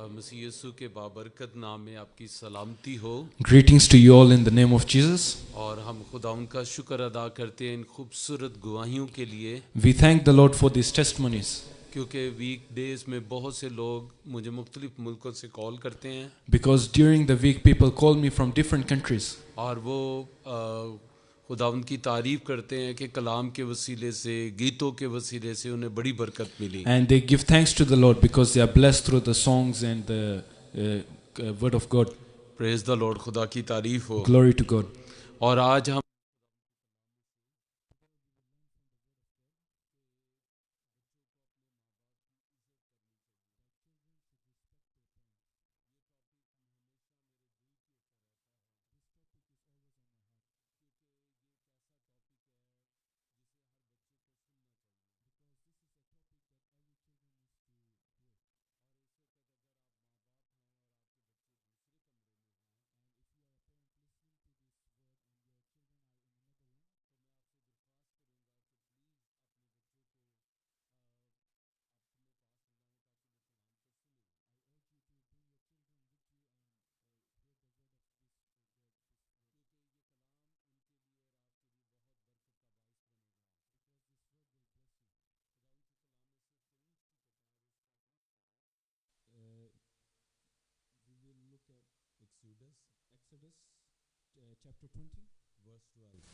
मसीह यीशु के बाबरकत नाम में आपकी सलामती हो। Greetings to you all in the name of Jesus. और हम खुदा उनका शुक्र अदा करते हैं इन खूबसूरत गवाहियों के लिए, We thank the Lord for these testimonies क्योंकि वीक डेज में बहुत से लोग मुझे मुख्तलिफ मुल्कों से कॉल करते हैं because during the week people call me from different countries और वो खुदा उनकी तारीफ करते हैं कि कलाम के वसीले से, गीतों के वसीले से उन्हें बड़ी बरकत मिली। and they give thanks to the Lord because they are blessed through the songs and the word of God. Praise the Lord, खुदा की तारीफ हो। Glory to God. और आज हम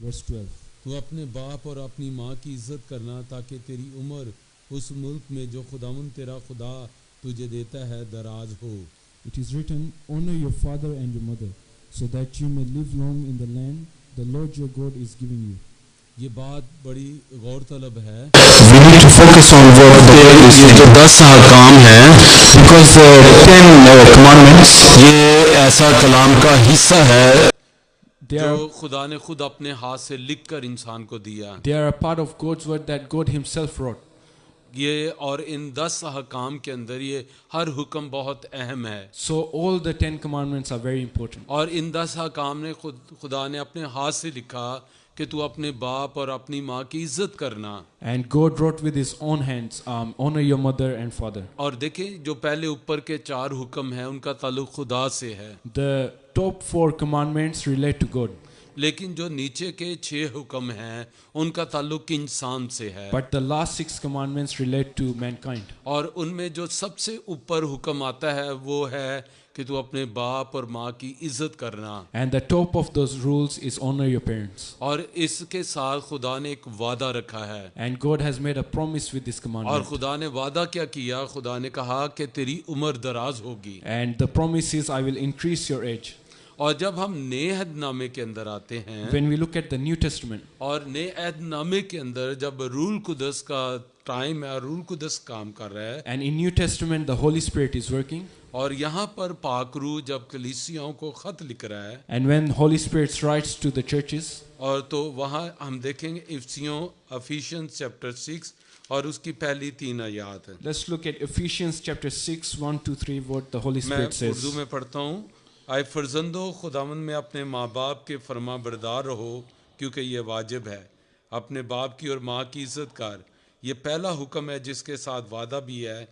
Verse 12. तू अपने बाप और अपनी माँ की इज्जत करना ताकि तेरी उम्र उस मुल्क में जो खुदावंद तेरा खुदा तुझे देता है दराज हो। It is written, honor your father and your mother, so that you may live long in the land the Lord your God is giving you. ये बात बड़ी गौर तलब है We need to focus on what there is जो 10 अहकाम हैं because the 10 commandments ये ऐसा कलाम का हिस्सा है They जो are, खुदा ने खुद अपने हाथ से लिखकर इंसान को दिया। they are a part of God's word that God himself wrote. ये और इन 10 अहकाम के अंदर ये हर हुक्म बहुत अहम है So all the 10 commandments are very important. और इन 10 अहकाम ने खुदा ने अपने हाथ से लिखा कि तू अपने बाप और अपनी माँ की इज्जत करना। And God wrote with his own hands, honor your mother and father. और देखें जो पहले ऊपर के 4 हुक्म हैं उनका ताल्लुक खुदा से है, The top 4 commandments relate to God. लेकिन जो नीचे के 6 हुक्म हैं उनका ताल्लुक इंसान से है। But the last 6 commandments relate to mankind. और उनमें जो सबसे ऊपर हुक्म आता है वो है कि तू अपने बाप और माँ की इज्जत करना। And the top of those rules is honor your parents. और इसके साथ खुदा ने एक वादा रखा है And God has made a promise with this और commandment. खुदा ने वादा क्या किया, खुदा ने कहा कि तेरी उम्र दराज होगी। And the promise is, I will increase your age. और जब हम नए अहदनामे के अंदर आते हैं When we look at the New Testament, और नए अहदनामे के अंदर जब रूल कुदस का टाइम है और रूल कुदस काम कर रहा है and in New Testament the Holy Spirit is working, और यहाँ पर पाक रूह जब कलीसियाओं को खत लिख रहा है and when Holy Spirit writes to the churches, और तो वहाँ हम देखेंगे Ephesians chapter 6 और उसकी पहली 3 आयत है। let's look at Ephesians chapter 6, 1-3, what the Holy मैं Spirit उर्दू says. में पढ़ता हूँ। आए फर्जंदो खुदावंद में अपने माँ बाप के फरमा बरदार रहो क्योंकि ये वाजिब है। अपने बाप की और माँ की इज्जत कर, ये पहला हुक्म है जिसके साथ वादा भी है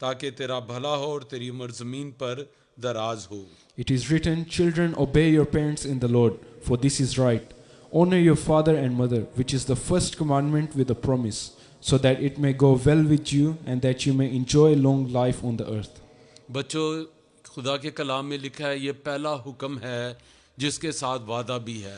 ताकि तेरा भला हो और तेरी उम्र ज़मीन पर दराज हो। It is written, children, obey your parents in the Lord, for this is right. Honor your father and mother, which is the first commandment with a promise, so that it may go well with you and that you may enjoy long life on the earth. बच्चों, खुदा के कलाम में लिखा है ये पहला हुक्म है जिसके साथ वादा भी है।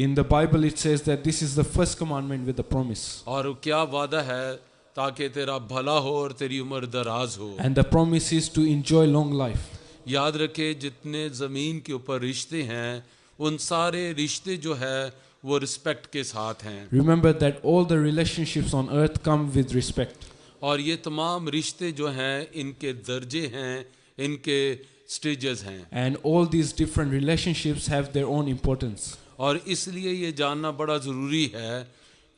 In the Bible it says that this is the first commandment with a promise. और क्या वादा है, ताकि तेरा भला हो और तेरी उम्र दराज हो। And the promise is to enjoy long life. याद रखे जितने ज़मीन के ऊपर रिश्ते हैं उन सारे रिश्ते जो है वो रिस्पेक्ट के साथ हैं। Remember that all the relationships on earth come with respect. और ये तमाम रिश्ते जो हैं इनके दर्जे हैं, इनके स्टेजेस हैं। And all these different relationships have their own importance. और इसलिए ये जानना बड़ा ज़रूरी है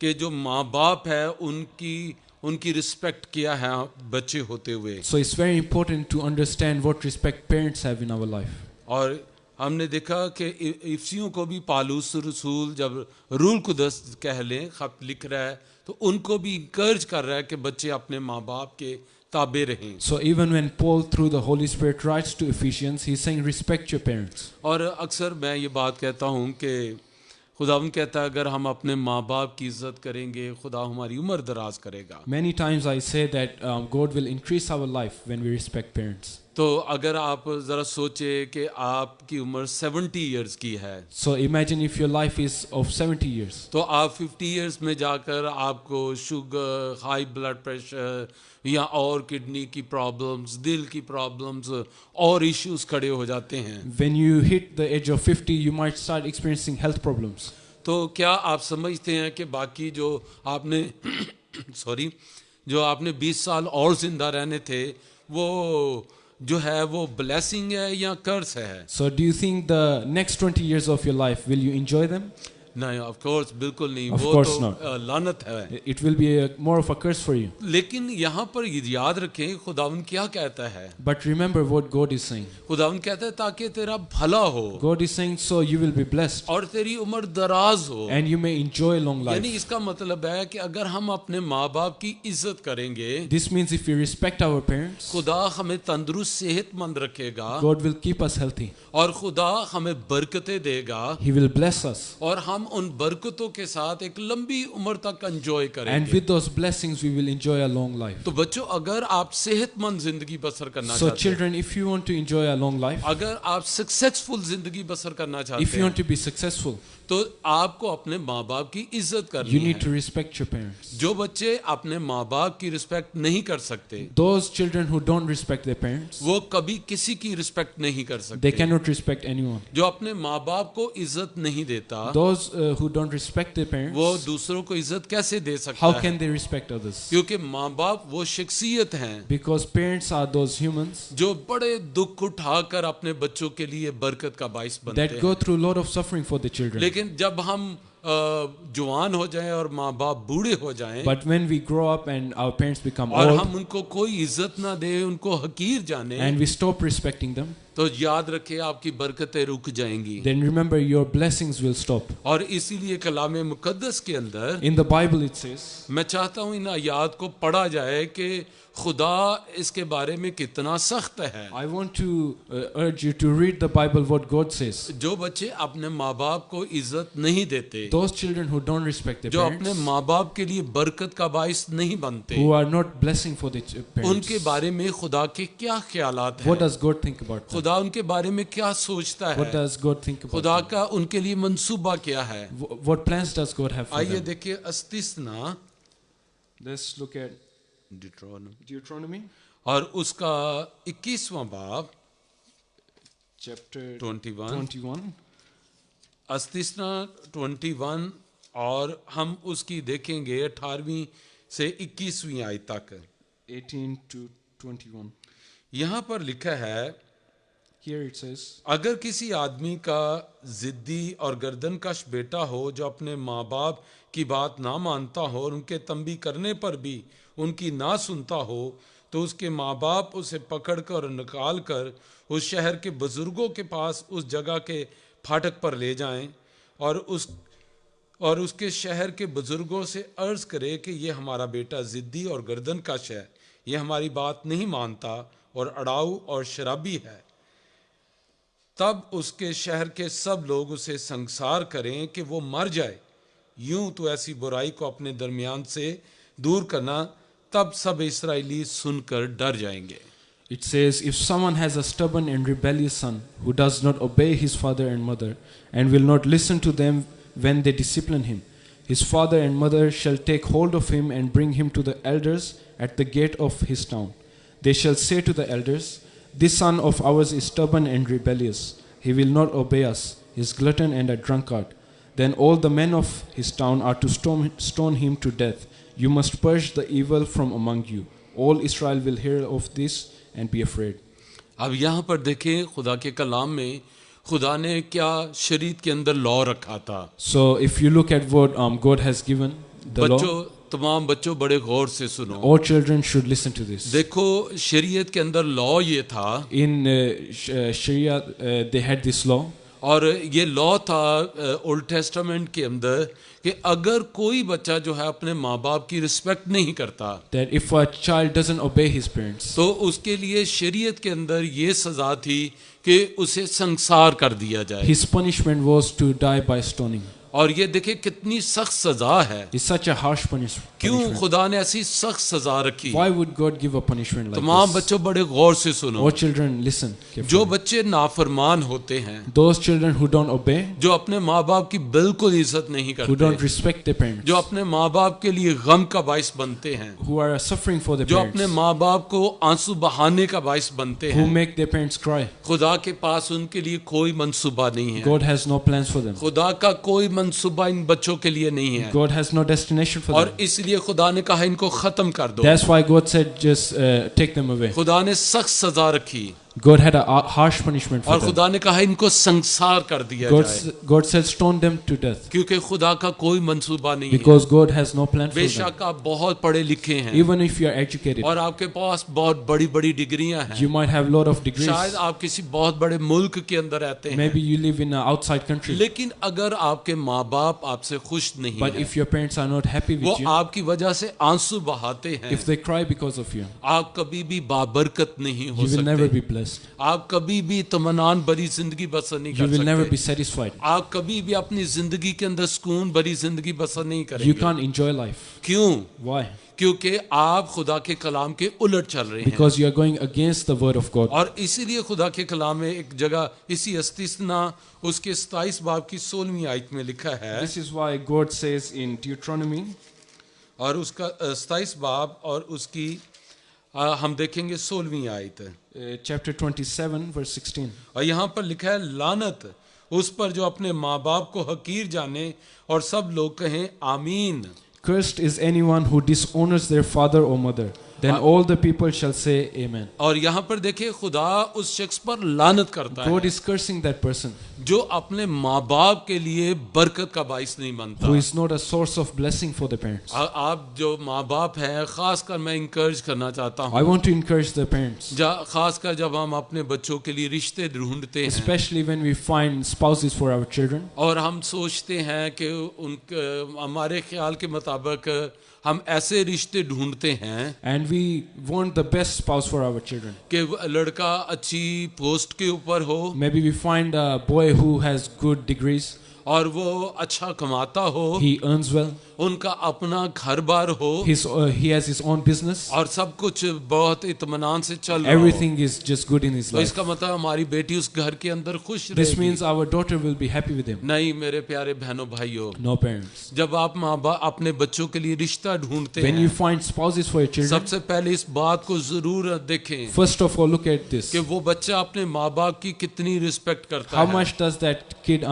कि जो माँ बाप है उनकी रिस्पेक्ट क्या है बच्चे होते हुए। So it's very important to understand what respect parents have in our life. और हमने देखा कि इफ्सियों को भी पालूस रसूल जब रूल कुदस कह लें खत लिख रहा है तो उनको भी इंकरेज कर रहा है कि बच्चे अपने माँ बाप के ताबे रहें। So even when Paul through the Holy Spirit writes to Ephesians, he's saying respect your parents. और अक्सर मैं ये बात कहता हूँ कि खुदावंद कहता है अगर हम अपने माँ बाप की इज्जत करेंगे खुदा हमारी उम्र दराज करेगा। Many times I say that God will increase our life when we respect parents. तो अगर आप ज़रा सोचे कि आपकी उम्र 70 इयर्स की है, So imagine if your life is of 70 years. तो आप 50 इयर्स में जाकर आपको शुगर, हाई ब्लड प्रेशर या और किडनी की प्रॉब्लम्स, दिल की प्रॉब्लम्स और इश्यूज खड़े हो जाते हैं। When you hit the age of 50, you might start experiencing health problems. तो क्या आप समझते हैं कि बाकी जो आपने सॉरी जो आपने 20 साल और जिंदा रहने थे वो जो है वो ब्लेसिंग है या कर्स है? So do you think the next 20 years of your life, will you enjoy them? नहीं, ऑफ कोर्स बिल्कुल नहीं, Of वो course तो not. लानत है। It will be more of a curse for you. लेकिन यहाँ पर याद रखें खुदावन क्या कहता है। But remember what God is saying. खुदावन कहता है ताकि तेरा भला हो God is saying so you will be blessed और तेरी उम्र दराज हो। and you may enjoy long यानी life. इसका मतलब है कि अगर हम अपने माँ बाप की इज्जत करेंगे This means if we respect our parents, खुदा हमें तंदुरुस्त सेहतमंद रखेगा God will keep us healthy. और खुदा हमें बरकतें देगा He will bless us. और हम उन बरकतों के साथ एक लंबी उम्र तक एंजॉय And करेंगे। with those blessings we will enjoy a long life. तो बच्चों अगर आप सेहतमंद जिंदगी बसर करना So चाहते हैं, children, if you want to enjoy a long life, अगर आप सक्सेसफुल जिंदगी बसर करना if चाहते you want हैं, to be successful, तो आपको अपने माँ बाप की इज्जत you करनी need to है। respect your parents. जो बच्चे अपने माँ बाप की रिस्पेक्ट नहीं कर सकते Those children who don't respect their parents, वो कभी किसी की रिस्पेक्ट नहीं कर they सकते। cannot respect anyone. जो अपने माँ बाप को इज्जत नहीं देता Those who don't respect their वो parents, दूसरों को इज्जत कैसे दे सकता how है? can they respect others? क्योंकि माँ बाप वो शख्सियत हैं Because parents are those humans जो बड़े दुख उठाकर अपने बच्चों के लिए बरकत का बाइस बनते that go हैं। through a lot of suffering for the children. लेकिन जब हम जवान हो जाएं और माँ बाप बूढ़े हो जाएं But when we grow up and our parents become और old हम उनको कोई इज्जत ना दे, उनको हकीर जाने, and we stop respecting them, तो याद रखे आपकी बरकतें रुक जाएंगी। then remember your blessings will stop. और इसीलिए कलाम मुकद्दस के अंदर In the Bible it says, मैं चाहता हूँ इन आयात को पढ़ा जाए कि खुदा इसके बारे में कितना सख्त है। I want to urge you to read the Bible what God says. जो बच्चे अपने माँ बाप को इज्जत नहीं देते, Those children who don't respect their जो अपने parents, माँ बाप के लिए बरकत का बाइस नहीं बनते, who are not blessing for the parents, उनके बारे में खुदा के क्या ख्यालात what हैं? does God think about them? खुदा उनके बारे में क्या सोचता What है? does God think about खुदा them? का उनके लिए मंसूबा क्या है? What plans does God have for आइए them? देखिए अस्तिस्ना Let's look at डिट्रोनोमी Deuteronomy और उसका 21वां बाब chapter 21 21. अस्तिस्ना 21 और हम उसकी देखेंगे 18वीं से 21वीं आयत तक। 18 to 21. यहाँ पर लिखा है, Here it says, अगर किसी आदमी का जिद्दी और गर्दनकश बेटा हो जो अपने माँ बाप की बात ना मानता हो और उनके तंबी करने पर भी उनकी ना सुनता हो, तो उसके माँ बाप उसे पकड़कर और निकाल कर उस शहर के बुजुर्गों के पास उस जगह के फाटक पर ले जाएं और उसके शहर के बुजुर्गों से अर्ज करे कि ये हमारा बेटा जिद्दी और गर्दनकश है, ये हमारी बात नहीं मानता और अड़ाऊ और शराबी है। तब उसके शहर के सब लोग उसे संसार करें कि वो मर जाए। यूं तो ऐसी बुराई को अपने दरमियान से दूर करना, तब सब इस्राएली सुनकर डर जाएंगे। it says, if someone has a stubborn and rebellious son who does not obey his father and mother and will not listen to them when they discipline him, his father and mother shall take hold of him and bring him to the elders at the gate of his town. They shall say to the elders, this son of ours is stubborn and rebellious. He will not obey us. He is glutton and a drunkard. Then all the men of his town are to stone him to death. You must purge the evil from among you. All Israel will hear of this and be afraid. अब यहाँ पर देखें खुदा के कलाम में खुदा ने क्या शरीयत के अंदर लॉ रखा था। So if you look at what God has given, the law, बच्चों, तमाम बच्चों बड़े गौर से सुनो। all children should listen to this. देखो शरीयत के अंदर लॉ ये था, In Sharia, they had this law, और ये लॉ था ओल्ड टेस्टामेंट के अंदर कि अगर कोई बच्चा जो है अपने माँ बाप की रिस्पेक्ट नहीं करता that if a child doesn't obey his parents, तो उसके लिए शरीयत के अंदर ये सजा थी कि उसे संसार कर दिया जाए। his punishment was to die by stoning. और ये देखिए कितनी सख्त सजा है। It's such a harsh punishment. क्यों खुदा ने ऐसी सख्त सजा रखी? Why would God give a punishment like तमाम this? बच्चों बड़े गौर से सुनो। Oh children, listen जो carefully. बच्चे नाफरमान होते हैं, Those children who don't obey, जो अपने माँ बाप की बिल्कुल इज्जत नहीं who don't करते, respect their parents, जो अपने माँ बाप के लिए गम का बाइस बनते हैं, who are suffering for their जो अपने parents, माँ बाप को आंसू बहाने का बाइस बनते who हैं, make their parents cry, खुदा के पास उनके लिए कोई मंसूबा नहीं है। God has no plans for them. खुदा का कोई मंसूबा इन बच्चों के लिए नहीं है, God has no destination for और them. इसलिए खुदा ने कहा इनको खत्म कर दो। That's why God said just take them away. खुदा ने सख्त सजा रखी God had a harsh punishment for और them. खुदा ने कहा इनको संसार कर दिया जाए, God said stone them to death क्योंकि खुदा का कोई मंसूबा नहीं है। because God has no plan for them. बेशक आप बहुत पढ़े लिखे हैं Even if you are educated, और आपके पास बहुत बड़ी बड़ी डिग्रियां हैं, you might have lot of degrees. शायद आप किसी बहुत बड़े मुल्क के अंदर रहते हैं, Maybe you live in an outside country. लेकिन अगर आपके माँ बाप आपसे खुश नहीं But है, if your parents are not happy वो with you, आपकी वजह से आंसू बहाते हैं, if they cry because of you, आप कभी भी बाबरकत नहीं हो you will never सकते। be blessed. आप कभी भी तमन्नान भरी जिंदगी बसर नहीं You कर will never be सकते। satisfied. आप कभी भी अपनी जिंदगी के अंदर सुकून भरी जिंदगी बसर नहीं You करेंगे। can't enjoy life. क्यों? Why? क्योंकि आप खुदा के कलाम के उलट चल रहे हैं। Because you are going against the word of God. और इसीलिए खुदा के कलाम में एक जगह इसी अस्तिस्ना उसके 27 बाब की 16वीं आयत में लिखा है, This is why God says in Deuteronomy, और उसका 27 बाब और उसकी हम देखेंगे 16वीं आयत है, chapter 27, verse 16. और यहाँ पर लिखा है लानत उस पर जो अपने माँ बाप को हकीर जाने और सब लोग कहें आमीन। Cursed is anyone who dishonors their father or mother. Then all the people shall say amen. और यहाँ पर देखिए खुदा उस शख्स पर लानत करता है God is cursing that person जो अपने माँ बाप के लिए बरकत का बाइस नहीं बनता। who is not a source of blessing for the parents. आप जो माँ बाप हैं, खासकर मैं इंकरेज करना चाहता I हूँ, want to encourage the parents, खासकर जब हम अपने बच्चों के लिए रिश्ते ढूंढते हैं especially when we find spouses for our children, और हम सोचते हैं कि उनके हमारे ख्याल के मुताबिक हम ऐसे रिश्ते ढूंढते हैं and we want the best spouse for our children. कि लड़का अच्छी पोस्ट के ऊपर हो Maybe we find a boy who has good degrees, और वो अच्छा कमाता हो, he earns well, उनका अपना घर बार हो he has his own business, और सब कुछ बहुत इत्मीनान से चल रहा हो। everything is just good in his तो life. इसका मतलब हमारी बेटी उस घर के अंदर खुश This रहेगी। means our daughter will be happy with him. नहीं मेरे प्यारे बहनों भाइयों, No parents. जब आप माँ बाप अपने बच्चों के लिए रिश्ता ढूंढते When you हैं, find spouses for your children, सबसे पहले इस बात को जरूर देखें first of all look at this. कि वो बच्चा अपने माँ बाप की कितनी रिस्पेक्ट करता How है। much does that kid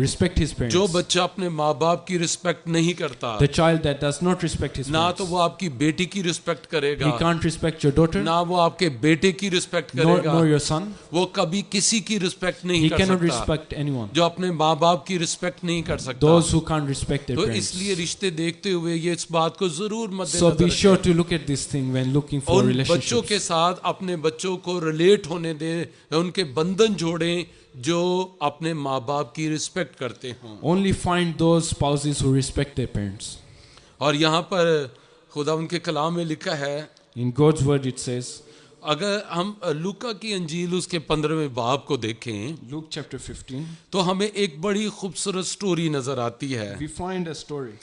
respect his parents? जो बच्चा अपने माँ बाप की रिस्पेक्ट नहीं करता, The child that does not respect his ना parents, तो वो आपकी बेटी की रिस्पेक्ट he करेगा, can't respect your daughter, ना वो आपके बेटे की रिस्पेक्ट nor करेगा, your son. वो कभी किसी की रिस्पेक्ट नहीं He कर cannot सकता respect anyone. जो अपने माँ बाप की रिस्पेक्ट नहीं कर सकता। Those who can't respect their तो parents. इसलिए रिश्ते देखते हुए ये इस बात को जरूर So मद्देनजर be sure रखें। to look at this thing when looking for उन बच्चों के relationships. साथ अपने बच्चों को रिलेट होने दें, उनके बंधन जोड़ें जो अपने माँ बाप की रिस्पेक्ट करते हों। Only find those spouses who respect their parents. और यहाँ पर खुदा उनके कलाम में लिखा है, In God's word it says, अगर हम लूका की अंजील उसके 15वें बाब को देखें Luke chapter 15, तो हमें एक बड़ी खूबसूरत स्टोरी नजर आती है we find a story,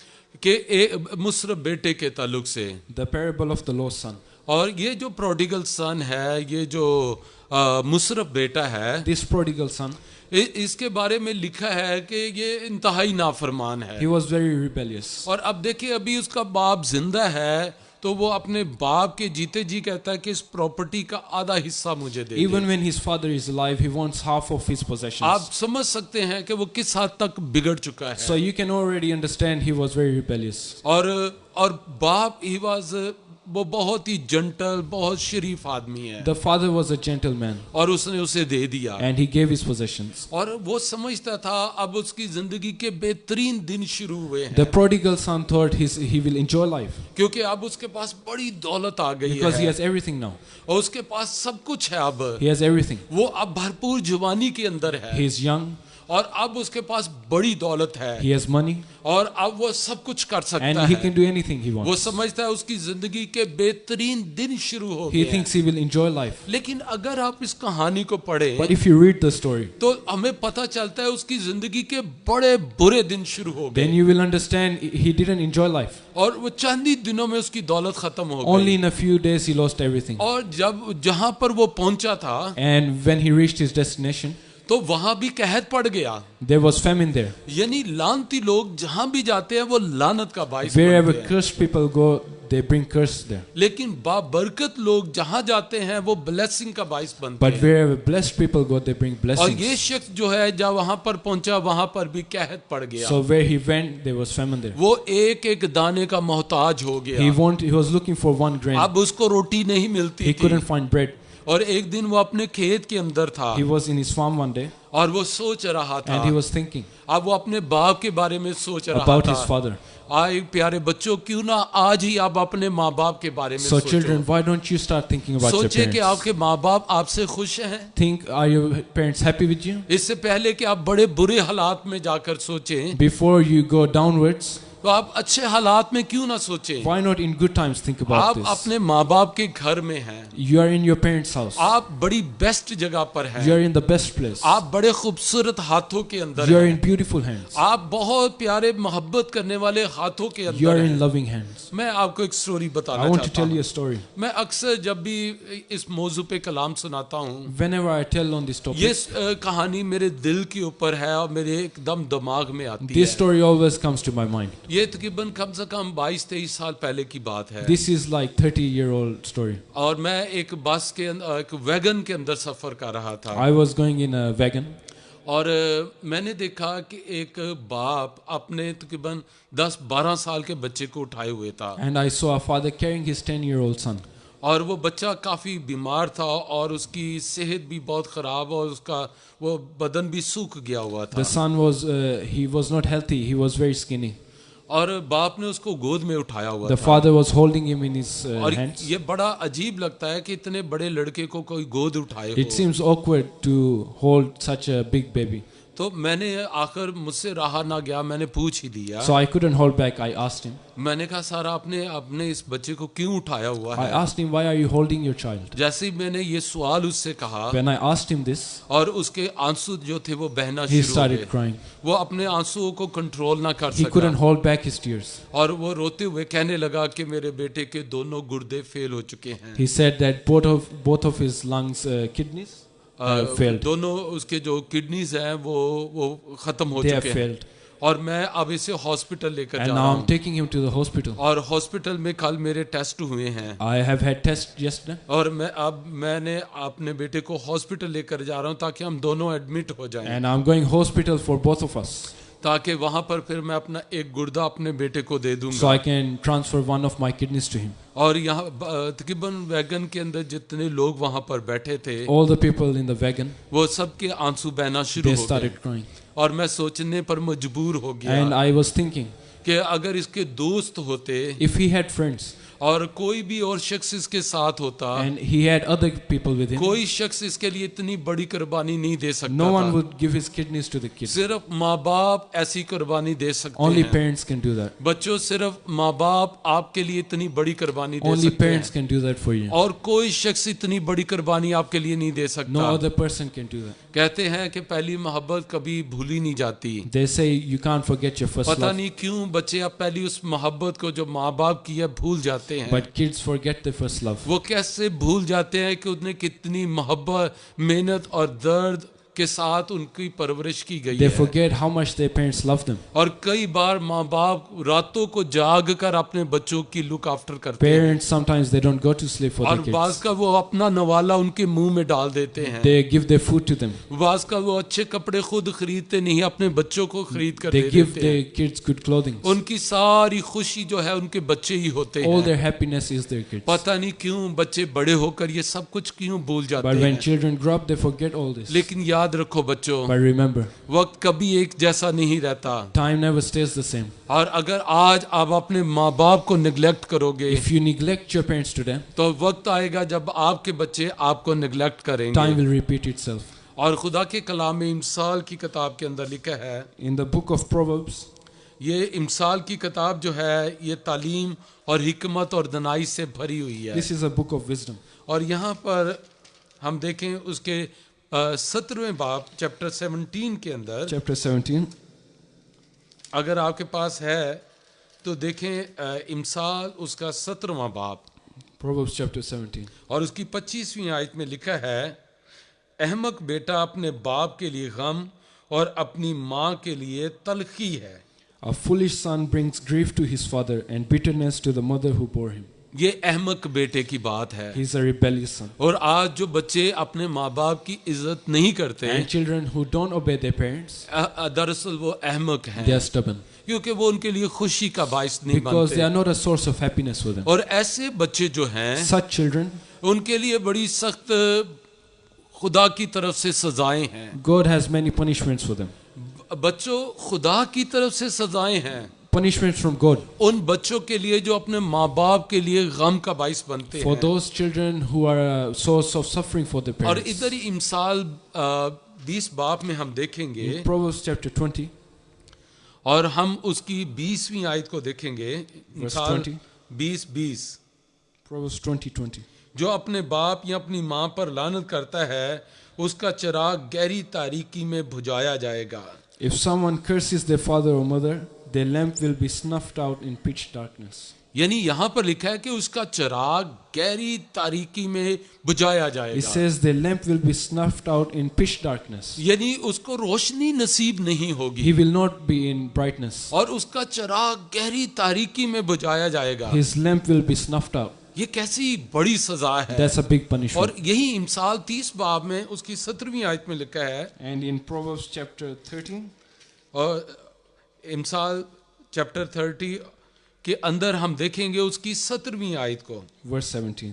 कि एक मुसरफ बेटे के ताल्लुक से। the parable of the lost son. और ये जो प्रोडिगल सन है, ये जो मुसरफ बेटा है, This prodigal son, इसके बारे में लिखा है कि ये इंतहाई नाफरमान है। he was very rebellious. और अब देखिए अभी उसका बाप जिंदा है तो वो अपने बाप के जीते जी कहता है कि इस प्रॉपर्टी का आधा हिस्सा मुझे दे Even they. when his father is alive, he wants half of his possessions. आप समझ सकते हैं कि वो किस हद तक बिगड़ चुका है। So you can already understand he was very rebellious. और बाप ही वो बहुत ही जंटल, बहुत शरीफ आदमी है The father was a gentleman और उसने उसे दे दिया। and he gave his possessions. और वो समझता था अब उसकी जिंदगी के बेहतरीन दिन शुरू हुए हैं, The prodigal son thought he will enjoy life क्योंकि अब उसके पास बड़ी दौलत आ गई because he है has everything now. और उसके पास सब कुछ है। अब He has everything. वो अब भरपूर जवानी के अंदर है He is young और अब उसके पास बड़ी दौलत है he has money, और अब वो सब कुछ कर and सकता he है। can do anything he वो wants. समझता है उसकी जिंदगी के बेहतरीन दिन शुरू हो He गए thinks हैं। he will enjoy life. लेकिन अगर आप इस कहानी को पढ़ें But if you read the story, तो हमें पता चलता है उसकी जिंदगी के बड़े बुरे दिन शुरू हो then गए you will understand he didn't enjoy life. और वो चंद ही दिनों में उसकी दौलत खत्म हो Only गई। in a few days he lost everything. और जब जहां पर वो पहुंचा था And when he reached his destination, तो वहां भी कहत पड़ गया। there was famine there. यानी लानती लोग जहां भी जाते हैं वो लानत का बाइस Wherever बनते हैं। cursed people go, they bring curse there. लेकिन बाबरकत लोग जहां जाते हैं वो ब्लेसिंग का बाइस बनते But हैं। wherever blessed people go, they bring और blessings. ये शख्स जो है जब वहां पर पहुंचा वहां पर भी कहत पड़ गया। So where he went, there was famine there. वो एक एक दाने का मोहताज हो He गया। was looking for one grain. अब उसको रोटी नहीं मिलती He थी। couldn't find bread. और एक दिन वो अपने खेत के अंदर था He was in his farm one day, और वो सोच रहा था। and he was thinking अब वो अपने बाप के बारे में सोच रहा about था। his father. आए प्यारे बच्चों, क्यों ना आज ही आप अपने माँ बाप के बारे में So सोचो। children, why don't you start thinking about your सोचे कि parents? आपके माँ बाप आपसे खुश हैं। Think, are your parents happy with you? इससे पहले कि आप बड़े बुरे हालात में जाकर सोचें, Before you go downwards, तो आप अच्छे हालात में क्यों ना सोचें। why not in good times think about आप this? अपने माँ बाप के घर में हैं, You are in your parents' house. आप बड़ी बेस्ट जगह पर You हैं, are in the best place. आप बड़े खूबसूरत हाथों के अंदर You are हैं, in beautiful hands. आप बहुत प्यारे मोहब्बत करने वाले हाथों के You अंदर are in हैं। loving hands. मैं आपको एक स्टोरी I बताना want to चाहता tell you हूँ। a story. मैं अक्सर जब भी इस मौजू पे कलाम सुनाता हूँ, Whenever I tell on this ये topic, कहानी मेरे दिल के ऊपर है और मेरे एकदम दिमाग में आती this है। story always comes to my mind. ये तकरीबन कम से कम 22-23 साल पहले की बात है। This is like 30-year-old story. और मैं एक बस के एक वैगन के अंदर सफर कर रहा था I was going in a wagon, और मैंने देखा कि एक बाप अपने तकरीबन 10-12 साल के बच्चे को उठाए हुए था and I saw a father carrying his 10-year-old son. और वो बच्चा काफ़ी बीमार था और उसकी सेहत भी बहुत ख़राब और उसका वो बदन भी सूख गया हुआ था। The son he was not healthy. He was very skinny. और बाप ने उसको गोद में उठाया हुआ The था। father was holding him in his और hands. ये बड़ा अजीब लगता है कि इतने बड़े लड़के को कोई गोद उठाए It हो। seems awkward to hold such a big baby. तो मैंने आखिर मुझसे रहा ना गया, मैंने पूछ ही दिया। So I couldn't hold back. I asked him. मैंने कहा सर आपने अपने इस बच्चे को क्यों उठाया हुआ I है? asked him, why are you holding your child? जैसे ही मैंने ये सवाल उससे कहा When I asked him this, और उसके आंसू जो थे वो बहना he शुरू हो started गए। crying. वो अपने आंसुओं को कंट्रोल ना कर He couldn't सका hold back his tears. और वो रोते हुए कहने लगा कि मेरे बेटे के दोनों गुर्दे फेल हो चुके हैं। He said that both of his lungs, kidneys, failed. दोनों उसके जो किडनीज हैं वो खत्म हो They have चुके हैं failed. और मैं अब इसे हॉस्पिटल लेकर And जा now रहा I'm हूँ taking him to the hospital. और हॉस्पिटल में कल मेरे टेस्ट हुए हैं I have had tests yesterday. और मैंने अपने बेटे को हॉस्पिटल लेकर जा रहा हूँ ताकि हम दोनों एडमिट हो जाएं, And I'm going hospital for both of us. ताकि वहां पर फिर मैं अपना एक गुर्दा अपने बेटे को दे So दूंगा। I can transfer one of my kidneys to him. और यहाँ तकरीबन वैगन के अंदर जितने लोग वहां पर बैठे थे All the people in the wagon, वो सबके आंसू बहना शुरू they हो गए started crying. और मैं सोचने पर मजबूर हो And गया I was thinking, कि अगर इसके दोस्त होते if he had friends और कोई भी और शख्स इसके साथ होता, and he had other people with him, कोई शख्स इसके लिए इतनी बड़ी कुर्बानी नहीं दे सकता no one था। would give his kidneys to the kid. सिर्फ माँ बाप ऐसी कुर्बानी दे सकते Only हैं। parents can do that. बच्चों, सिर्फ माँ बाप आपके लिए इतनी बड़ी कुर्बानी दे Only सकते parents हैं can do that for you. और कोई शख्स इतनी बड़ी कुर्बानी आपके लिए नहीं दे No सकता। other person can do that. कहते हैं कि पहली मोहब्बत कभी भूली नहीं जाती। They say you can't forget your first पता love, नहीं क्यों बच्चे अब पहली उस मोहब्बत को जो माँ बाप की है भूल जाते हैं। but kids forget their first love. वो कैसे भूल जाते हैं कि उन्हें कितनी मोहब्बत, मेहनत और दर्द के साथ उनकी परवरिश की गई They है। forget how much their parents love them. और कई बार माँ बाप रातों को जाग कर अपने बच्चों की लुक आफ्टर करते हैं Parents sometimes they don't go to sleep for और their बाज kids. का वो अपना नवाला उनके मुंह में डाल देते हैं। They give their food to them. बाज का वो अच्छे कपड़े खुद खरीदते नहीं, अपने बच्चों को खरीद कर They दे give देते हैं। their kids good clothing. उनकी सारी खुशी जो है उनके बच्चे ही होते All हैं। their happiness is their kids. पता नहीं क्यों बच्चे बड़े होकर ये सब कुछ क्यों भूल जाते But when हैं। children grow up, they forget all this. लेकिन याद रखो बच्चों, But remember, वक्त कभी एक जैसा नहीं रहता। time never stays the same. और अगर आज आप अपने माँ बाप को निगलेक्ट करोगे If you neglect your parents today, तो वक्त आएगा जब आपके बच्चे आपको निगलेक्ट time करेंगे will repeat itself. और खुदा के कलाम में इमसाल की किताब के अंदर लिखा है, In the book of Proverbs, ये इमसाल की किताब जो है ये तालीम और हिकमत और दनाई से भरी हुई है। this is a book of wisdom. और यहाँ पर हम देखें उसके 17वें बाब चैप्टर 17 के अंदर, Chapter 17. अगर आपके पास है तो देखें इमसाल उसका 17वां बाब Proverbs chapter 17. और उसकी 25वीं आयत में लिखा है, अहमक बेटा अपने बाप के लिए गम और अपनी माँ के लिए तलखी है। A foolish son brings grief to his father and bitterness to the mother who bore him. ये अहमक बेटे की बात है। He is a rebellious son. और आज जो बच्चे अपने माँ बाप की इज्जत नहीं करते, And children who don't obey their parents, दरअसल वो अहमक they हैं, are stubborn क्योंकि वो उनके लिए खुशी का बाइस नहीं because they बनते। are not a source of happiness for them. और ऐसे बच्चे जो हैं Such children, उनके लिए बड़ी सख्त खुदा की तरफ से सजाएं हैं। God has many punishments for them. बच्चों, खुदा की तरफ से सजाएं हैं Punishments from God उन बच्चों के लिए जो अपने माँ बाप के लिए गम का बाइस बनते for हैं। those children who are a source of suffering for their और parents. इधर ही इमसाल 20 बाब में हम देखेंगे In Proverbs chapter 20, और हम उसकी 20वीं आयत को देखेंगे। इमसाल 20. 20:20, Proverbs 20:20. जो अपने बाप या अपनी माँ पर लानत करता है उसका चिराग गहरी तारीकी में बुझाया जाएगा। If someone curses their father or mother, their lamp will be snuffed out in pitch darkness. यानी यहाँ पर लिखा है कि उसका चिराग गहरी तारीकी में बुझाया It जाएगा, says their lamp will be snuffed out in pitch darkness. यानी उसको रोशनी नसीब नहीं होगी He will not be in brightness. और उसका चिराग गहरी तारीकी में बुझाया जाएगा। His lamp will be snuffed out. ये कैसी बड़ी सजा है। That's a big और punishment. यही इमसाल 30 बाब में उसकी 17वीं आयत में लिखा है, And in Proverbs chapter 13, और इमसाल चैप्टर 30 के अंदर हम देखेंगे उसकी 17वीं आयत को, verse 17.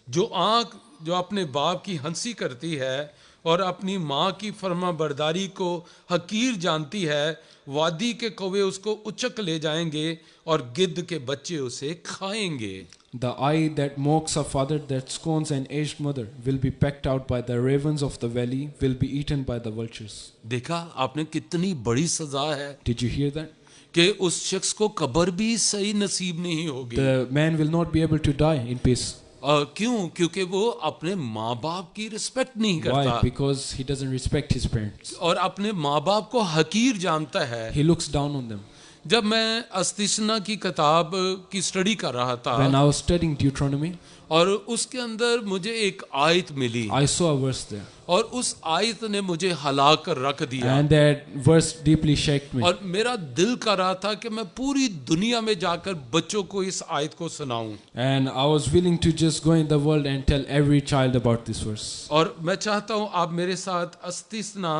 जो आँख जो अपने बाप की हंसी करती है और अपनी माँ की फर्मा बरदारी को हकीर जानती है, वादी के कौवे उसको उचक ले जाएंगे और गिद्ध के बच्चे उसे खाएंगे। The eye that mocks a father that scorns an aged mother will be pecked out by the ravens of the valley, will be eaten by the vultures. देखा आपने कितनी बड़ी सजा है Did you hear that? कि उस शख्स को कब्र भी सही नसीब नहीं होगी। The man will not be able to die in peace. क्यों? क्योंकि वो अपने माँ बाप की रिस्पेक्ट नहीं करता Why? Because he doesn't respect his parents. और अपने माँ बाप को हकीर जानता है। He looks down on them. जब मैं अस्तिस्ना की किताब की स्टडी कर रहा When था I was studying Deuteronomy, और उसके अंदर मुझे एक आयत मिली I saw a verse there. और उस आयत ने मुझे हिला कर रख दिया And that verse deeply shocked me. और मेरा दिल कर रहा था कि मैं पूरी दुनिया में जाकर बच्चों को इस आयत को सुनाऊं। And I was willing to just go in the world and tell every child about this verse. और मैं चाहता हूं आप मेरे साथ अस्तिस्ना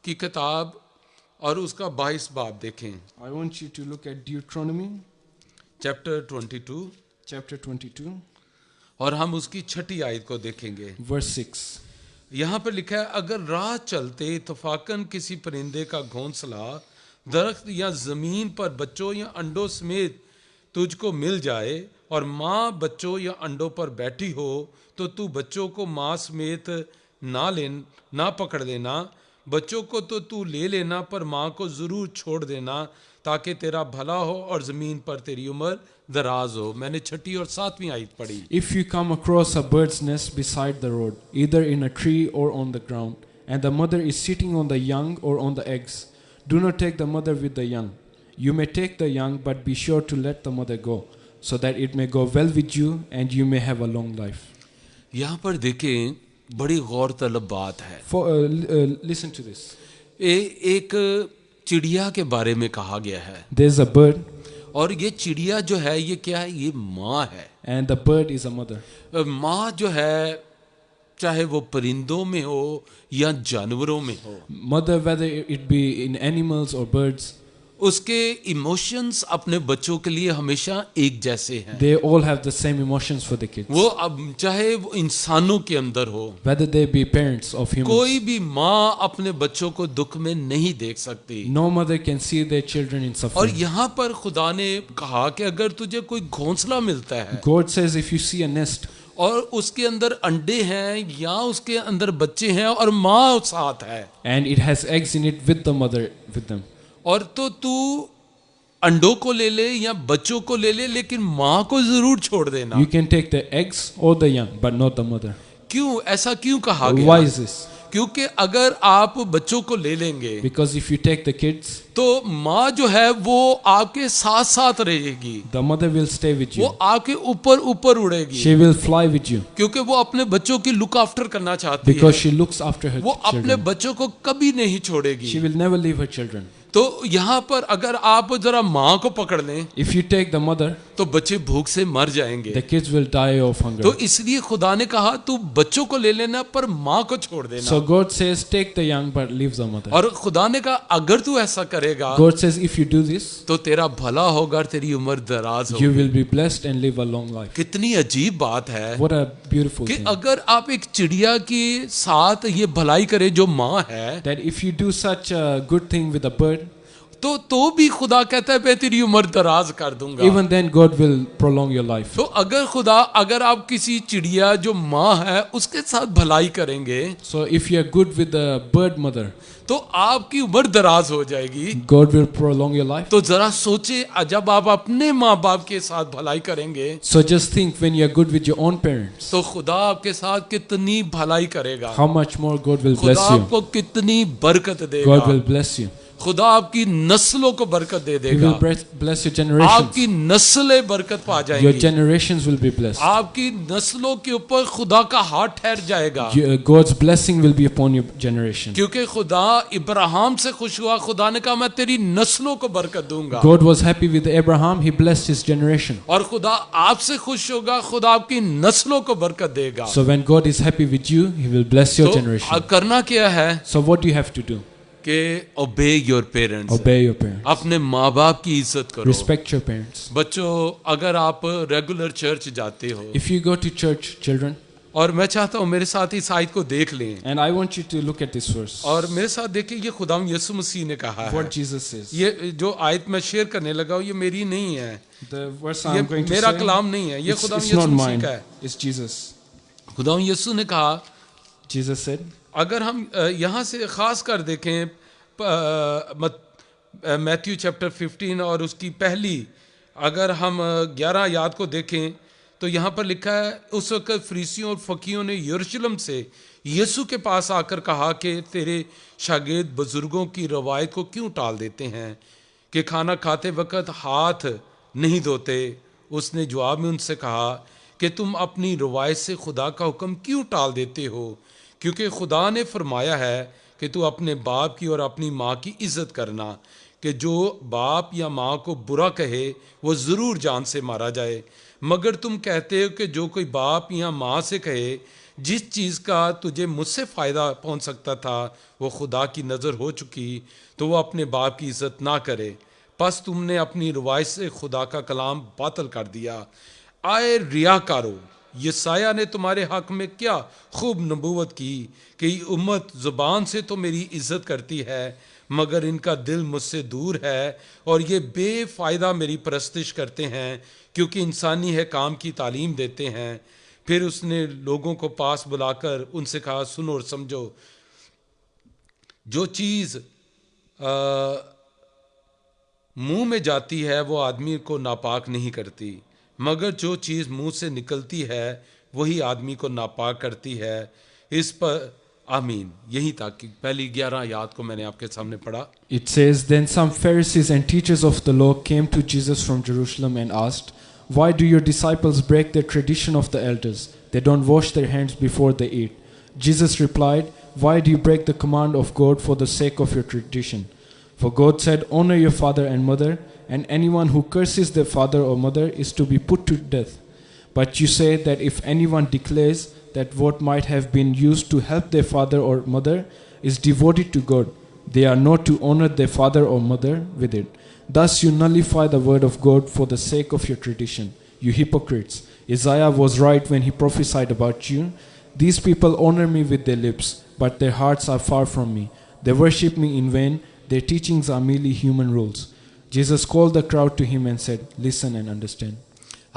की किताब और उसका 22 बाब देखें, I want you to look at Deuteronomy chapter 22, chapter 22, और हम उसकी 6ठी आयत को देखेंगे। verse 6. यहाँ पर लिखा है, अगर राह चलते इत्तफाकन किसी परिंदे का घोंसला दरख्त या जमीन पर बच्चों या अंडों समेत तुझको मिल जाए और माँ बच्चों या अंडों पर बैठी हो तो तू बच्चों को माँ समेत ना पकड़ लेना, बच्चों को तो तू ले लेना पर माँ को ज़रूर छोड़ देना ताकि तेरा भला हो और ज़मीन पर तेरी उम्र दराज हो। मैंने 6ठी और 7वीं आयत पढ़ी। If you come across a bird's nest beside the road, either in a tree or on the ground, and the mother is sitting on the young or on the eggs, do not take the mother with the young. You may take the young, but be sure to let the mother go, so that it may go well with you and you may have a long life. यहाँ पर देखें, बड़ी गौर तलब बात है। Listen to this. एक चिड़िया के बारे में कहा गया है There's a bird, और ये चिड़िया जो है ये क्या है? ये माँ है। and the bird is a mother. माँ जो है चाहे वो परिंदों में हो या जानवरों में हो, Mother, whether it be in animals or birds, उसके इमोशंस अपने बच्चों के लिए हमेशा एक जैसे हैं। they all have the same emotions for the kids. वो अब चाहे वो इंसानों के अंदर हो, Whether they be parents of humans. कोई भी माँ अपने बच्चों को दुख में नहीं देख सकती। No mother can see their children in और suffering. यहाँ पर खुदा ने कहा कि अगर तुझे कोई घोंसला मिलता है God says if you see a nest, और उसके अंदर अंडे हैं या उसके अंदर बच्चे हैं और माँ साथ है, and it has eggs in it with the mother with them. और तो तू अंडों को ले ले या बच्चों को ले ले, लेकिन माँ को जरूर छोड़ देना. You can take the eggs or the young, but not the mother. क्यों ऐसा क्यों कहा Why गया? is this? क्योंकि अगर आप बच्चों को ले लेंगे Because if you take the kids, तो माँ जो है वो आपके साथ साथ रहेगी, the mother will stay with वो you. आपके ऊपर ऊपर उड़ेगी, She will fly with you क्योंकि वो अपने बच्चों की लुक आफ्टर करना चाहती because है. she looks after her वो अपने children. बच्चों को कभी नहीं छोड़ेगी. She will never leave her children. तो यहाँ पर अगर आप जरा माँ को पकड़ लें If you take the mother, तो बच्चे भूख से मर जाएंगे. the kids will die of hunger. तो इसलिए खुदा ने कहा तू बच्चों को ले लेना पर माँ को छोड़ देना. So God says, take the young but leave the mother. और खुदा ने कहा अगर तू ऐसा करेगा God says, if you do this, तो तेरा भला होगा और तेरी उम्र दराज you होगी. will be blessed and live a long life. कितनी अजीब बात है What a beautiful कि thing. अगर आप एक चिड़िया के साथ ये भलाई करें जो माँ है, That if you do such a good thing with a bird, तो भी खुदा कहता है मैं तेरी उम्र दराज कर दूंगा. even then God will prolong your life. तो अगर आप किसी चिड़िया जो माँ है उसके साथ भलाई करेंगे So if you are good with the bird mother, तो आपकी उम्र दराज हो जाएगी. God will prolong your life. तो जरा सोचे जब आप अपने माँ बाप के साथ भलाई करेंगे So just think, when you are good with your own parents, तो खुदा आपके साथ कितनी भलाई करेगा. how much more God will खुदा bless you. आपको कितनी बरकत God देगा. will bless you. खुदा आपकी नस्लों को बरकत दे He देगा. will bless your generations. आपकी नस्लें बरकत पा Your जाएंगी. generations will be blessed. आपकी नस्लों के ऊपर खुदा का हाथ ठहर जाएगा. God's blessing will be upon your generation. क्योंकि खुदा इब्राहिम से खुश हुआ, खुदा ने कहा मैं तेरी नस्लों को बरकत दूंगा. God was happy with Abraham. He blessed his generation. और खुदा आपसे खुश होगा, खुदा आपकी नस्लों को बरकत देगा. So when God is happy with you, He will bless your तो generation. करना क्या है So what do you have to do? कि ओबे your parents, Obey your parents. अपने माँ बाप की इज्जत करो. Respect your parents. बच्चों अगर आप रेगुलर चर्च जाते हो, If you go to church, children, और मैं चाहता हूँ मेरे साथ इस आयत को देख लें and I want you to look at this verse. और मेरे साथ देखिए ये खुदा यीशु मसीह ने कहा है. What Jesus says. ये जो आयत मैं शेयर करने लगा हूँ ये मेरी नहीं है, The verse ये I'm going to मेरा say, कलाम नहीं है, ये खुदा it's Yeshu not Masih mine. का है. It's Jesus. खुदा यीशु ने कहा, Jesus said, अगर हम यहाँ से खास कर देखें मैथ्यू चैप्टर 15 और उसकी पहली अगर हम 11 आयत को देखें तो यहाँ पर लिखा है उस वक्त फरीसियों और फकीयों ने यरूशलेम से यीशु के पास आकर कहा कि तेरे शागिर्द बुजुर्गों की रवायत को क्यों टाल देते हैं कि खाना खाते वक्त हाथ नहीं धोते. उसने जवाब में उनसे कहा कि तुम अपनी रवायत से खुदा का हुक्म क्यों टाल देते हो, क्योंकि खुदा ने फरमाया है कि तू अपने बाप की और अपनी माँ की इज्जत करना, कि जो बाप या माँ को बुरा कहे वो ज़रूर जान से मारा जाए. मगर तुम कहते हो कि जो कोई बाप या माँ से कहे जिस चीज़ का तुझे मुझसे फ़ायदा पहुँच सकता था वो खुदा की नज़र हो चुकी, तो वो अपने बाप की इज्जत ना करे. बस तुमने अपनी रवायत से खुदा का कलाम बातिल कर दिया. आए रियाकारो, यसाया ने तुम्हारे हक में क्या खूब नबूवत की कि उम्मत ज़ुबान से तो मेरी इज्जत करती है मगर इनका दिल मुझसे दूर है और ये बेफ़ायदा मेरी परस्तिश करते हैं क्योंकि इंसानी है काम की तालीम देते हैं. फिर उसने लोगों को पास बुलाकर उनसे कहा, सुनो और समझो, जो चीज़ मुंह में जाती है वो आदमी को नापाक नहीं करती, मगर जो चीज़ मुंह से निकलती है वही आदमी को नापाक करती है. इस पर आमीन. यहीं तक कि पहली 11 आयत को मैंने आपके सामने पढ़ा. it says, Then some Pharisees and teachers of the law came to Jesus from Jerusalem and asked, Why do your disciples break the tradition of the elders? They don't wash their hands before they eat. Jesus replied, Why do you break the command of God for the sake of your tradition? For God said, Honor your father and mother, and anyone who curses their father or mother is to be put to death. But you say that if anyone declares that what might have been used to help their father or mother is devoted to God, they are not to honor their father or mother with it. Thus you nullify the word of God for the sake of your tradition. You hypocrites! Isaiah was right when he prophesied about you. These people honor me with their lips, but their hearts are far from me. They worship me in vain. Their teachings are merely human rules. Jesus called the crowd to him and said, Listen and understand.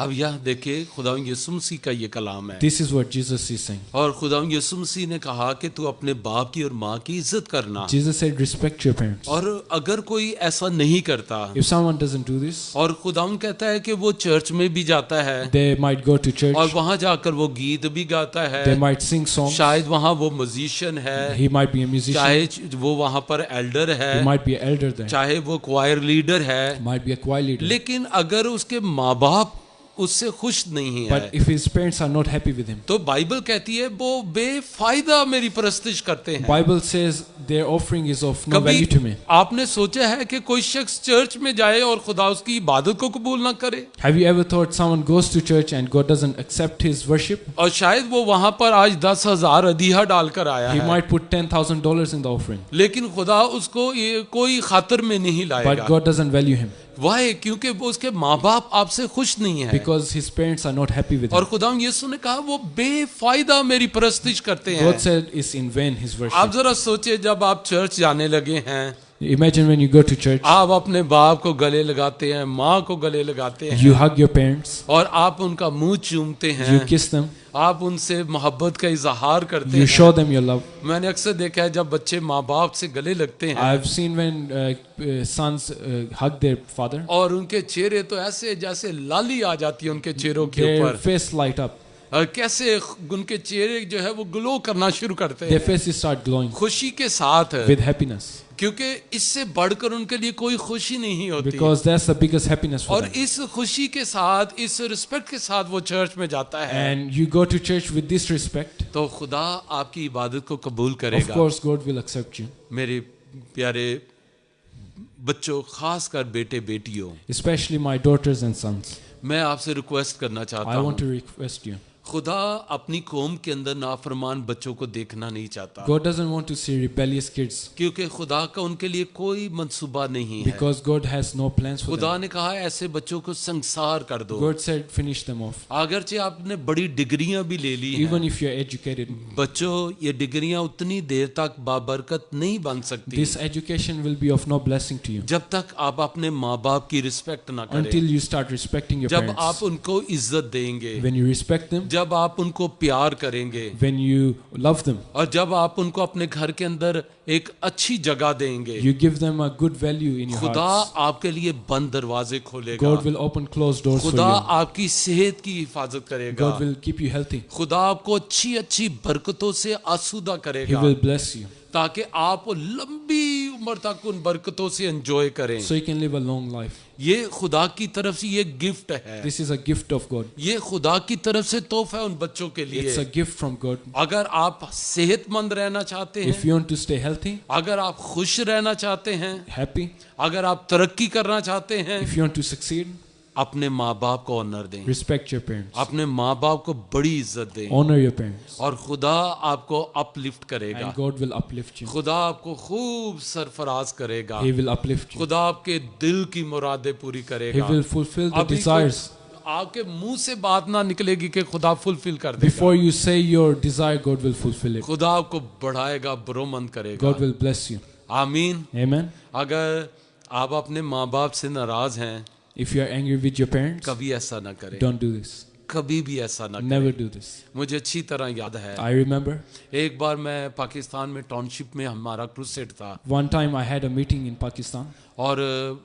अब यह देखिए खुदा यीशु मसीह का ये कलाम है This is what Jesus is saying. और खुदा यीशु मसीह ने कहा कि तू अपने बाप की और माँ की इज्जत करना Jesus said, respect your parents. और अगर कोई ऐसा नहीं करता If someone doesn't do this, और खुदा कहता है कि वो चर्च में भी जाता है they might go to church, और वहां जाकर वो गीत भी गाता है, they might sing songs, शायद वहां वो म्यूजिशियन है, he might be a musician, चाहे वो वहां पर एल्डर है, he might be an elder there, चाहे वो क्वायर लीडर है, might be a choir leader. लेकिन अगर उसके माँ बाप उससे खुश नहीं है But if his parents are not happy with him, तो बाइबल कहती है वो बेफायदा मेरी परस्तिश करते हैं। Bible says their offering is of no कभी value to me. आपने सोचा है कि कोई शख्स चर्च में जाए और खुदा उसकी इबादत को कबूल ना करे? Have you ever thought someone goes to church and God doesn't accept his worship? और शायद वो वहां पर आज 10,000 अधिया डालकर आया He है, might put $10,000 in the offering, लेकिन खुदा उसको ये कोई खातर में नहीं but लाएगा। God doesn't value him वाह, क्योंकि वो उसके माँ बाप आपसे खुश नहीं है because his parents are not happy with और him. खुदा यीशु ने कहा वो बेफायदा मेरी परस्तिश करते हैं। God said it's in vain his आप worship. जरा सोचिए जब आप चर्च जाने लगे हैं, Imagine when you go to church, आप अपने बाप को गले लगाते हैं, माँ को गले लगाते हैं you hug your parents, और आप उनका मुंह चूमते हैं, you kiss them, आप उनसे मोहब्बत का इजहार करते you हैं। show them your love. मैंने अक्सर देखा है जब बच्चे माँ बाप से गले लगते हैं I've seen when sons hug their father, और उनके चेहरे तो ऐसे जैसे लाली आ जाती है उनके चेहरों के their ऊपर, face light up, और कैसे उनके चेहरे जो है वो ग्लो करना शुरू करते their हैं faces start glowing खुशी के साथ, with happiness क्योंकि इससे बढ़कर उनके लिए कोई खुशी नहीं होती। because that's the biggest happiness for और them. इस खुशी के साथ, इस रिस्पेक्ट के साथ वो चर्च में जाता है And you go to church with this respect, तो खुदा आपकी इबादत को कबूल of करेगा। course God will accept you. मेरे प्यारे बच्चों, खासकर बेटे बेटियों, Especially my daughters and sons. मैं आपसे रिक्वेस्ट करना चाहता I want to हूँ, request you. खुदा अपनी कौम के अंदर नाफरमान बच्चों को देखना नहीं चाहता, God doesn't want to see rebellious kids क्योंकि खुदा का उनके लिए कोई मंसूबा नहीं है। because God has no plans for खुदा them. ने कहा ऐसे बच्चों को संसार कर दो। God said, finish them off. अगरचे आपने बड़ी डिग्रियां भी ले ली Even हैं, if you're educated, बच्चों ये डिग्रियां उतनी देर तक बाबरकत नहीं बन सकती this education will be of no blessing to you जब तक आप अपने माँ बाप की रिस्पेक्ट ना until करें, you start respecting your जब parents. आप उनको इज्जत देंगे, When you respect them, जब आप उनको प्यार करेंगे when you love them, और जब आप उनको अपने घर के अंदर एक अच्छी जगह देंगे, you give them a good value in your खुदा hearts. आपके लिए बंद दरवाजे खोलेगा, God will open closed doors for खुदा you. आपकी सेहत की हिफाजत करेगा, God will keep you healthy. खुदा आपको अच्छी अच्छी बरकतों से आसूदा He करेगा will bless you ताकि आप लंबी उम्र तक उन बरकतों से एंजॉय करें। so you can live a long life. ये खुदा की तरफ से ये गिफ्ट है, This is a gift of God. ये खुदा की तरफ से तोहफा है उन बच्चों के It's लिए। a gift from God. अगर आप सेहतमंद रहना चाहते If हैं, you want to stay healthy, अगर आप खुश रहना चाहते हैं, happy, अगर आप तरक्की करना चाहते हैं, if you want to succeed, अपने माँ बाप को ऑनर दें, respect your parents. अपने माँ बाप को बड़ी इज्जत दें Honor your parents. और खुदा आपको अपलिफ्ट करेगा, And God will uplift you. खुदा आपको खूब सरफराज करेगा, He will uplift you. खुदा आपके दिल की मुरादें पूरी He करेगा। will fulfill the अभी desires. आपके मुंह से बात ना निकलेगी कि खुदा फुलफिल कर देगा, Before you say your desire, God will fulfill it. खुदा आपको बढ़ाएगा, बरोमंद करेगा। God will bless you. आमीन। Amen. अगर आप अपने माँ बाप से नाराज हैं, If you are angry with your parents, कभी ऐसा ना करें, don't do this. कभी भी ऐसा ना Never करें। do this. मुझे अच्छी तरह याद है, I remember एक बार मैं पाकिस्तान में टाउनशिप में हमारा क्रूसेड था one time I had a meeting in Pakistan, और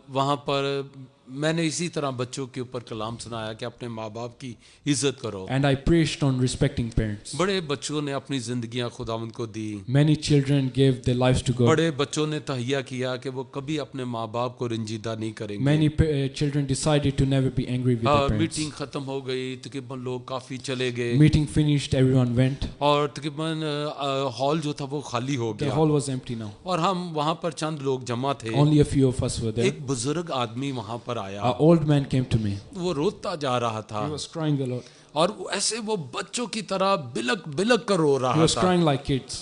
वहाँ पर मैंने इसी तरह बच्चों के ऊपर कलाम सुनाया कि अपने माँ बाप की इज्जत करो। and I preached on respecting parents. बड़े बच्चों ने अपनी जिंदगियां खुदावंद को दी, Many children gave their lives to God. बड़े बच्चों ने तहिया किया कि वो कभी अपने माँ बाप को रंजीदा नहीं करेंगे। Many children decided to never be angry with their parents. Meeting खत्म हो गई, तकरीबन लोग काफी चले गए Meeting finished, everyone went. और तकरीबन हॉल जो था वो खाली हो The गया hall was empty now. और हम वहाँ पर चंद लोग जमा थे। Only a few of us were there. एक बुजुर्ग आदमी वहाँ पर आया, An old man came to me. वो रोता जा रहा था He was crying a lot. और ऐसे वो बच्चों की तरह बिलक बिलक कर रो He रहा was था। crying like kids.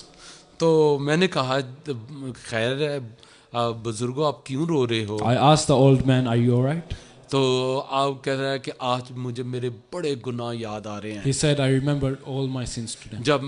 तो मैंने कहा खैर है बुजुर्गों, आप क्यों रो रहे हो? I asked the old man, "Are you all right?" तो आप कह रहे हैं कि आज मुझे मेरे बड़े गुनाह याद आ रहे हैं। He said, I remembered all my sins today. जब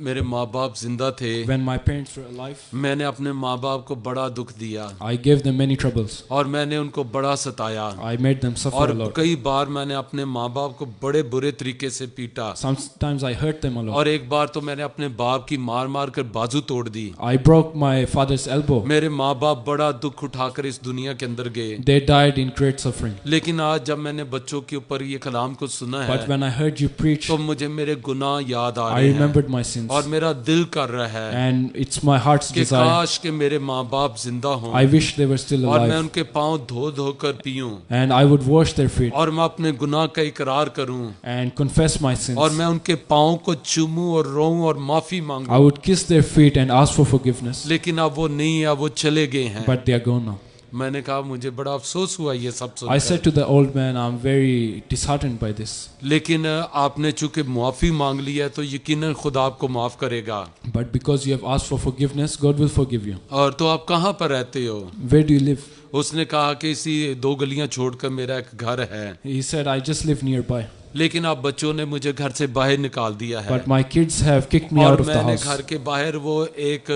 मेरे माँ बाप जिंदा थे, When my parents were alive, मैंने अपने माँ बाप को बड़ा दुख दिया I gave them many troubles. और मैंने उनको बड़ा सताया I made them suffer और a lot. कई बार मैंने अपने माँ बाप को बड़े बुरे तरीके से पीटा Sometimes I hurt them a lot. और एक बार तो मैंने अपने बाप की मार मार कर बाजू तोड़ दी। I broke my father's elbow. मेरे माँ बाप बड़ा दुख उठाकर इस दुनिया के अंदर गए। They died in great suffering. लेकिन आज जब मैंने बच्चों के ऊपर ये कलाम को सुना But है when I heard you preach, तो मुझे मेरे गुनाह याद आ I रहे हैं remembered my sins. और मेरा दिल कर रहा है And it's my heart's कि desire. काश के मेरे माँ बाप जिंदा हों I wish they were still और मैं alive. उनके पाँव धो धो कर पीऊं And I would wash their feet और मैं अपने गुनाह का इकरार करूं and confess my sins. और मैं उनके पाँव को चूमूं और रोऊं और माफी I मांगूं। would kiss their feet and ask for forgiveness. लेकिन अब वो नहीं है, वो चले गए हैं। But they are gone now. मैंने कहा मुझे बड़ा अफसोस हुआ ये सब I सुनकर। said to the old man, I'm very disheartened by this. लेकिन आपने चूंकि मुआफ़ी मांग ली है तो यकीनन खुदा आपको माफ़ करेगा। But because you have asked for forgiveness, God will forgive you. और तो आप कहाँ पर रहते हो? Where do you live? उसने कहा कि इसी 2 गलियां छोड़कर मेरा एक घर है, He said, I just live nearby. लेकिन अब बच्चों ने मुझे घर से बाहर निकाल दिया है But my kids have kicked me और out of the मैंने house. घर के बाहर वो एक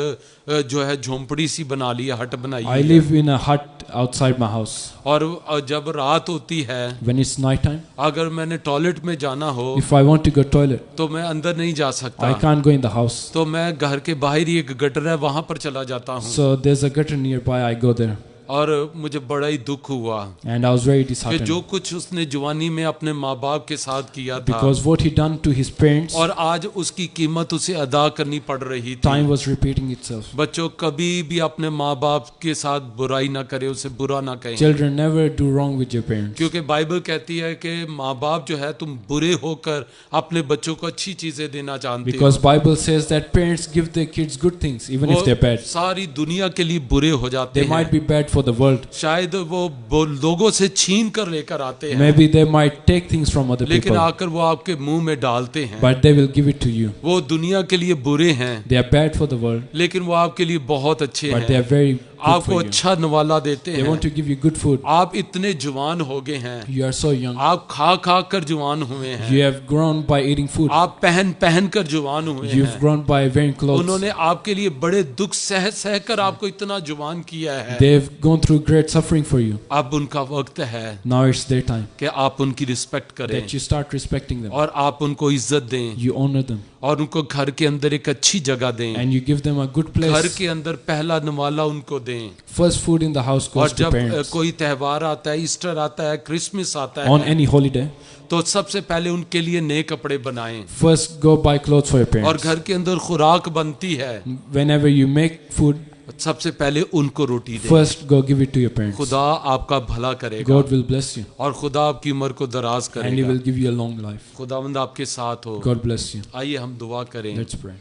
जो है झोंपड़ी सी बना ली है, हट बनाई I है। live in a hut outside my house. और जब रात होती है, When it's night time, अगर मैंने टॉयलेट में जाना हो if I want to go toilet, तो मैं अंदर नहीं जा सकता। I can't go in the house. तो मैं घर के बाहर ही एक गटर है वहां पर चला जाता हूँ। So there's a gutter nearby, I go there. और मुझे बड़ा ही दुख हुआ And I was very कि disheartened. जो कुछ उसने जवानी में अपने माँ बाप के साथ किया था Because what he done to his parents, और आज उसकी कीमत उसे अदा करनी पड़ रही थी। time was repeating itself. बच्चों कभी भी अपने माँ बाप के साथ बुराई ना करें, उसे बुरा ना कहें, Children, never do wrong with your parents. क्योंकि बाइबल कहती है कि माँ बाप जो है तुम बुरे होकर अपने बच्चों को अच्छी चीजें देना जानते हो। Because Bible says that parents give their kids good things even वो if they're bad. सारी दुनिया के लिए बुरे हो जाते They हैं। might be bad for the world. शायद वो लोगों से छीन कर लेकर आते हैं, Maybe they might take things from other लेकिन people, आकर वो आपके मुंह में डालते हैं। but they will give it to you. वो दुनिया के लिए बुरे हैं, They are bad for the world, लेकिन वो आपके लिए बहुत अच्छे but they हैं। are very good आपको for you. अच्छा नवाला देते They want हैं। to give you good food. आप इतने जवान हो गए हैं, You are so young. आप खा खा कर जवान हुए हैं, You have grown by eating food. आप पहन पहन कर जवान हुए You've हैं। grown by wearing clothes. उन्होंने आपके लिए बड़े दुख सह सह कर आपको इतना जवान किया है। They've gone through great suffering for you. अब उनका वक्त है Now it's their time कि आप उनकी रिस्पेक्ट करें that you start respecting them. और आप उनको इज्जत दें You honor them और उनको घर के अंदर एक अच्छी जगह दें। and you give them a good घर place. के अंदर पहला नवाला उनको दें। First food in the house और goes to जब parents. कोई त्यौहार आता है, ईस्टर आता है, क्रिसमस आता On है, any holiday, तो सबसे पहले उनके लिए नए कपड़े बनाएं first go buy clothes for your और parents. घर के अंदर खुराक बनती है, Whenever you make food, सबसे पहले उनको रोटी दें। first go give it to your parents. खुदा आपका भला करेगा God will bless you और खुदा आपकी उम्र को दराज and He करेगा। will give you a long life. खुदावंद आपके साथ हो। God bless you. आइए हम दुआ करें। Let's pray.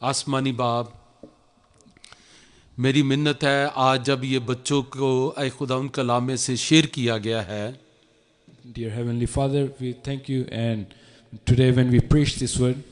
आसमानी बाप, मेरी मिन्नत है आज जब ये बच्चों को ऐ खुदा उन कलामे से शेयर किया गया है, Dear Heavenly Father, we thank you, and today when we preach this word,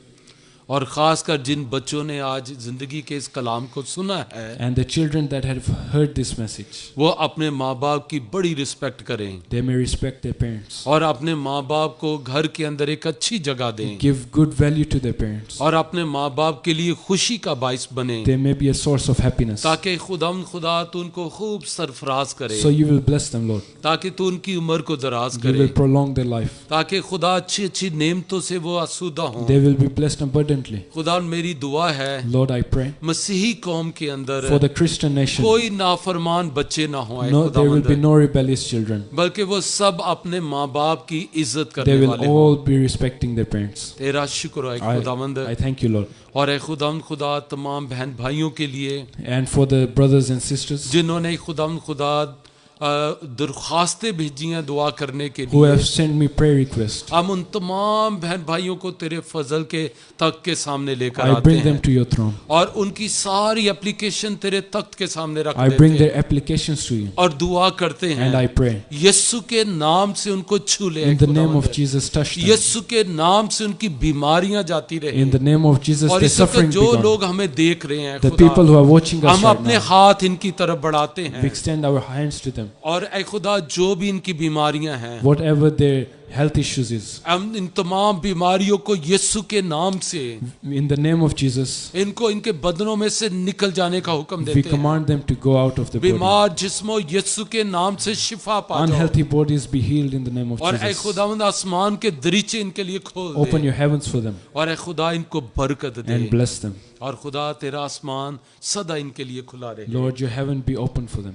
और ख़ासकर जिन बच्चों ने आज ज़िंदगी के इस कलाम को सुना है, and the children that have heard this message, वो अपने माँ बाप की बड़ी रिस्पेक्ट करें they may respect their parents, और अपने माँ बाप को घर के अंदर एक अच्छी जगह दें give good value to their parents. और अपने माँ बाप के लिए खुशी का बाइस बने, They may be a source of happiness. ताकि खुदा तू उनको खूब सरफराज करे, So you will bless them, Lord. ताकि तू उनकी उम्र को दराज You करे, will prolong their life. ताकि खुदा अच्छी अच्छी नेमतों से वो आसूदा हों। They will be blessed abundantly. खुदा मेरी दुआ है Lord, I pray मसीही कौम के अंदर for the Christian nation. कोई नाफरमान बच्चे ना हों, No, there will be खुदावंद, no rebellious children. बल्कि वो सब अपने माँ बाप की इज्जत They करने will वाले हों। all be respecting their parents. तेरा शुक्र है खुदावंद, I thank you, Lord. और ऐ खुदा तमाम बहन भाइयों के लिए And for the brothers and sisters जिन्होंने खुदा दरख्वास्तें भेजी हैं दुआ करने के who have लिए, sent me prayer requests, हम उन तमाम बहन भाइयों को तेरे फजल के तख्त के सामने लेकर I आते bring them हैं to your throne. और उनकी सारी एप्लीकेशन तेरे तख्त के सामने रख I bring देते their हैं applications to you और दुआ करते and I हैं pray. यीशु के नाम से उनको छू ले, In the name of खुदावंद। Jesus, touch them. यीशु के नाम से उनकी बीमारियां जाती रहे In the name of Jesus, और their इस वक्त suffering be जो gone. लोग हमें देख रहे हैं The खुदा, people who are watching us हम right अपने now, हाथ इनकी तरफ बढ़ाते we हैं extend our hands to them them. और ऐ खुदा जो भी इनकी बीमारियां हैं, Whatever their health issues is, हम इन तमाम बीमारियों को यीशु के नाम से in the name of Jesus, इनको इनके बदनों में से निकल जाने का हुक्म we देते हैं। command them to go out of the body. बीमार जिस्मों यीशु के नाम से शिफा पा जाओ। Unhealthy bodies be healed in the name of और ऐ Jesus. खुदावंद आसमान के दरीचे इनके लिए खोल Open they your heavens for them और ऐ खुदा इनको बरकत दे and bless them. और खुदा तेरा आसमान सदा इनके लिए खुला रहे Lord, your heaven be open for them.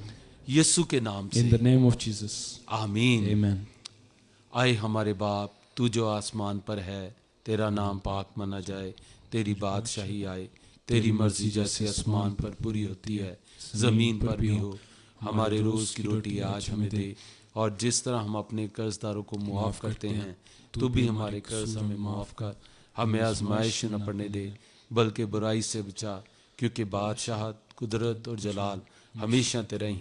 यीशु के नाम In से the name of Jesus. आमीन। Amen. आए हमारे बाप, तू जो आसमान पर है, तेरा नाम पाक माना जाए, तेरी बादशाही आए, तेरी मर्जी जैसे आसमान पर पूरी होती है जमीन पर भी हो। हमारे रोज की रोटी आज हमें दे, और जिस तरह हम अपने कर्जदारों को मुआफ करते हैं, तू भी हमारे कर्ज हमें माफ कर। हमें आजमाइश न पड़ने दे, बल्कि बुराई से बचा, क्योंकि बादशाहत, कुदरत और जलाल हमेशा तेरा ही है।